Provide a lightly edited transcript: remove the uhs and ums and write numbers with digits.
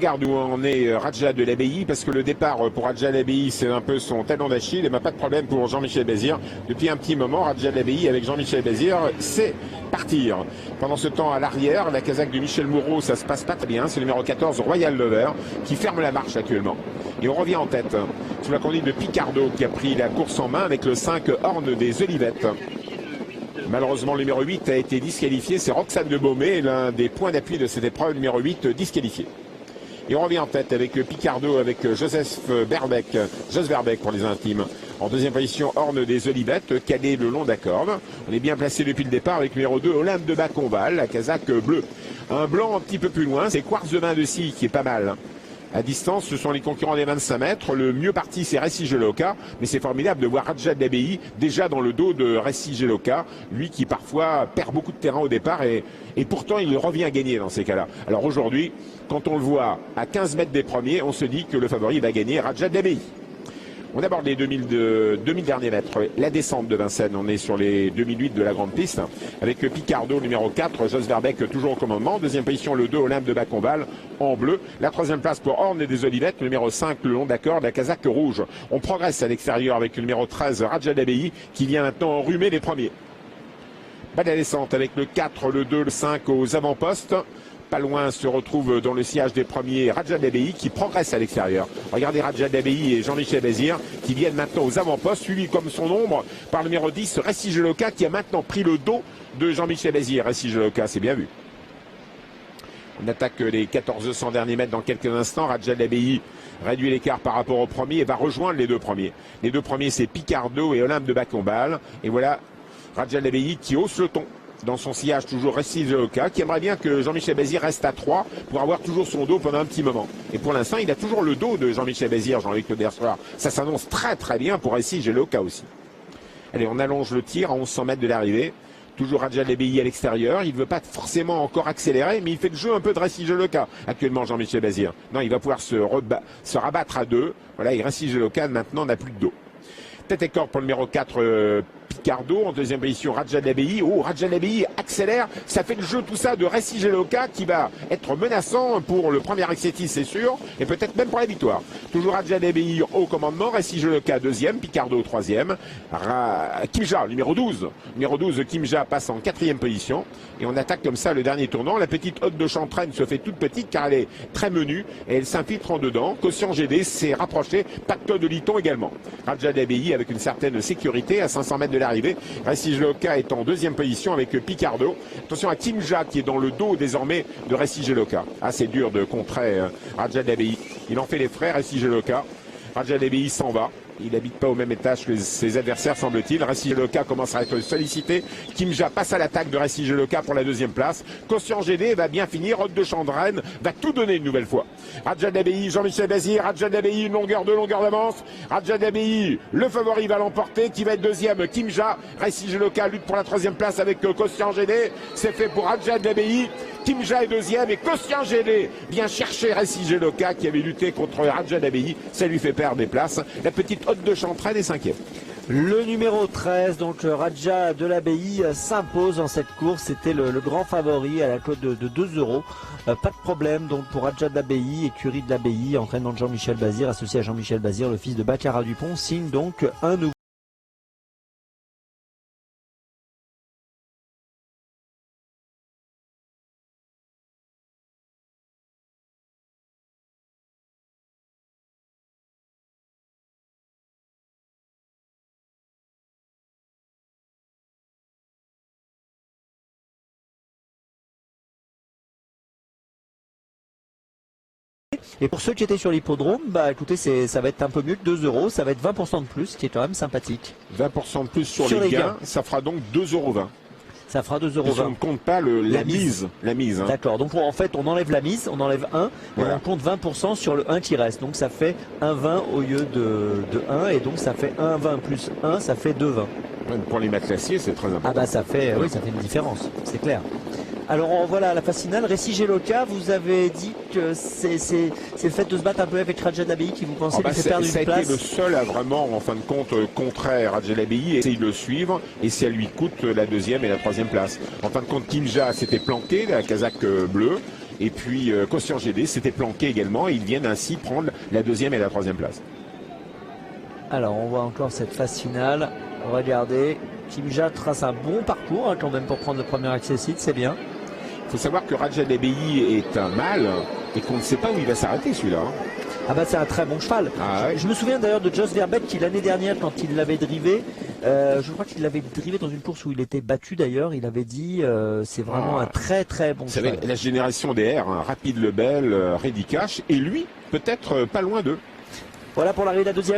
regarde où en est Raja de l'Abbaye, parce que le départ pour Raja de l'Abbaye, c'est un peu son talon d'Achille, et pas de problème pour Jean-Michel Bazir. Depuis un petit moment, Raja de l'Abbaye avec Jean-Michel Bazir, c'est partir. Pendant ce temps, à l'arrière, la casaque de Michel Moreau, ça se passe pas très bien. C'est le numéro 14, Royal Lover, qui ferme la marche actuellement. Et on revient en tête, sous la conduite de Picardo, qui a pris la course en main avec le 5 Horn des Olivettes. Malheureusement, le numéro 8 a été disqualifié. C'est Roxane de Baumé, l'un des points d'appui de cette épreuve, numéro 8, disqualifié. Et on revient en tête avec Picardo, avec Joseph Verbeek, Jos Verbeek pour les intimes. En deuxième position, Horn des Olivettes, calé le long d'accord. On est bien placé depuis le départ avec le numéro 2, Olympe de Bacconval, la casaque bleue. Un blanc un petit peu plus loin, c'est Quartz de Main de Scie qui est pas mal. À distance, ce sont les concurrents des 25 mètres. Le mieux parti, c'est Récy Geloka. Mais c'est formidable de voir Raja de l'Abbaye déjà dans le dos de Récy Geloka. Lui qui parfois perd beaucoup de terrain au départ et pourtant il revient à gagner dans ces cas-là. Alors aujourd'hui, quand on le voit à 15 mètres des premiers, on se dit que le favori va gagner Raja de l'Abbaye. On aborde les 2000 derniers mètres. La descente de Vincennes, on est sur les 2008 de la grande piste. Avec Picardo, numéro 4, Jos Verbeek toujours au commandement. Deuxième position, le 2, Olympe de Bacconval en bleu. La troisième place pour Horn et des Olivettes, le numéro 5, le long d'accord, la casaque rouge. On progresse à l'extérieur avec le numéro 13, Raja de l'Abbaye, qui vient maintenant enrhumer les premiers. Bas de la descente avec le 4, le 2, le 5 aux avant-postes. Pas loin se retrouve dans le sillage des premiers Raja de l'Abbaye qui progresse à l'extérieur. Regardez Raja de l'Abbaye et Jean-Michel Bazir qui viennent maintenant aux avant-postes, suivis comme son ombre par le numéro 10, Récy Geloka, qui a maintenant pris le dos de Jean-Michel Bazir. Récy Geloka, c'est bien vu. On attaque les 1400 derniers mètres dans quelques instants. Raja de l'Abbaye réduit l'écart par rapport au premier et va rejoindre les deux premiers. Les deux premiers, c'est Picardo et Olympe de Bacconval. Et voilà Raja de l'Abbaye qui hausse le ton. Dans son sillage, toujours Récy Geloka, qui aimerait bien que Jean-Michel Bazir reste à 3 pour avoir toujours son dos pendant un petit moment. Et pour l'instant, il a toujours le dos de Jean-Michel Bazir, Jean-Luc Le Dersoir. Ça s'annonce très très bien pour Récy Geloka aussi. Allez, on allonge le tir à 1100 mètres de l'arrivée. Toujours Raja de l'Abbaye à l'extérieur. Il ne veut pas forcément encore accélérer, mais il fait le jeu un peu de Récy Geloka actuellement, Jean-Michel Bazir. Non, il va pouvoir se rabattre à 2. Voilà, et Récy Geloka maintenant n'a plus de dos. Tête et corps pour le numéro 4, Picardo. En deuxième position, Raja de l'Abbaye. Oh, Raja de l'Abbaye accélère. Ça fait le jeu tout ça de Récy Geloka qui va être menaçant pour le premier Exetis, c'est sûr. Et peut-être même pour la victoire. Toujours Raja de l'Abbaye au commandement. Récy Geloka deuxième. Picardo troisième. Kimja, numéro 12. Numéro 12, Kimja passe en quatrième position. Et on attaque comme ça le dernier tournant. La petite Haute de Chantraine se fait toute petite car elle est très menue. Et elle s'infiltre en dedans. Quotient GD s'est rapproché. Pacte de Liton également. Raja de l'Abbaye avec une certaine sécurité à 500 mètres de l'arrivée. Récy Geloka est en deuxième position avec Picardo. Attention à Kimja qui est dans le dos désormais de Récy Geloka. Ah, c'est dur de contrer Raja de l'Abbaye. Il en fait les frais, Récy Geloka. Raja de l'Abbaye s'en va. Il n'habite pas au même étage que ses adversaires, semble-t-il. Récy Geloka commence à être sollicité. Kimja passe à l'attaque de Récy Geloka pour la deuxième place. Quotient GD va bien finir. Haute de Chandraine va tout donner une nouvelle fois. Raja de l'Abbaye, Jean-Michel Bazir. Raja de l'Abbaye, une longueur d'avance. Raja de l'Abbaye, le favori va l'emporter. Qui va être deuxième, Kimja. Récy Geloka lutte pour la troisième place avec Quotient GD. C'est fait pour Raja de l'Abbaye. Kimja est deuxième et Quotient GD vient chercher Récy Geloka qui avait lutté contre Raja de l'Abbaye. Ça lui fait perdre des places. La petite Haute de Chantraine est cinquième. Le numéro 13, donc Raja de l'Abbaye, s'impose dans cette course. C'était le grand favori à la cote de 2 euros. Pas de problème donc pour Raja de l'Abbaye, écurie de l'Abbaye, entraînement de Jean-Michel Bazir, associé à Jean-Michel Bazir, le fils de Baccarat Dupont, signe donc un nouveau. Et pour ceux qui étaient sur l'hippodrome, bah écoutez, ça va être un peu mieux que 2 euros, ça va être 20% de plus, ce qui est quand même sympathique. 20% de plus sur les gains, ça fera donc 2,20 €. Ça fera 2,20 €. On ne compte pas la mise. Hein. D'accord, donc en fait on enlève la mise, on enlève 1, voilà. Et on compte 20% sur le 1 qui reste. Donc ça fait 1,20 au lieu de 1, et donc ça fait 1,20 plus 1, ça fait 2,20. Pour les matchs classiers, c'est très important. Ah bah ça fait, oui, ça fait une différence, c'est clair. Alors voilà, la phase finale, Récy Geloka, vous avez dit que c'est le fait de se battre un peu avec Raja de l'Abbaye qui vous pensez lui fait perdre une place. Ça a été le seul à vraiment, en fin de compte, contrer Raja de l'Abbaye et essayer de le suivre, et ça lui coûte la deuxième et la troisième place. En fin de compte, Kimja s'était planté, la casaque bleue, Et puis Costian GD s'était planqué également et ils viennent ainsi prendre la 2e et la 3e place. Alors on voit encore cette phase finale. Regardez, Kimja trace un bon parcours quand même pour prendre le premier accessite, c'est bien. Il faut savoir que Raja Labeyi est un mâle et qu'on ne sait pas où il va s'arrêter celui-là. Ah bah c'est un très bon cheval. Ah ouais. Je me souviens d'ailleurs de Jos Verbeek qui l'année dernière quand il l'avait drivé, je crois qu'il l'avait drivé dans une course où il était battu d'ailleurs, il avait dit c'est vraiment un très très bon cheval. La génération des R, Rapide Lebel, Reddy Cash et lui peut-être pas loin d'eux. Voilà pour l'arrivée de la 2e.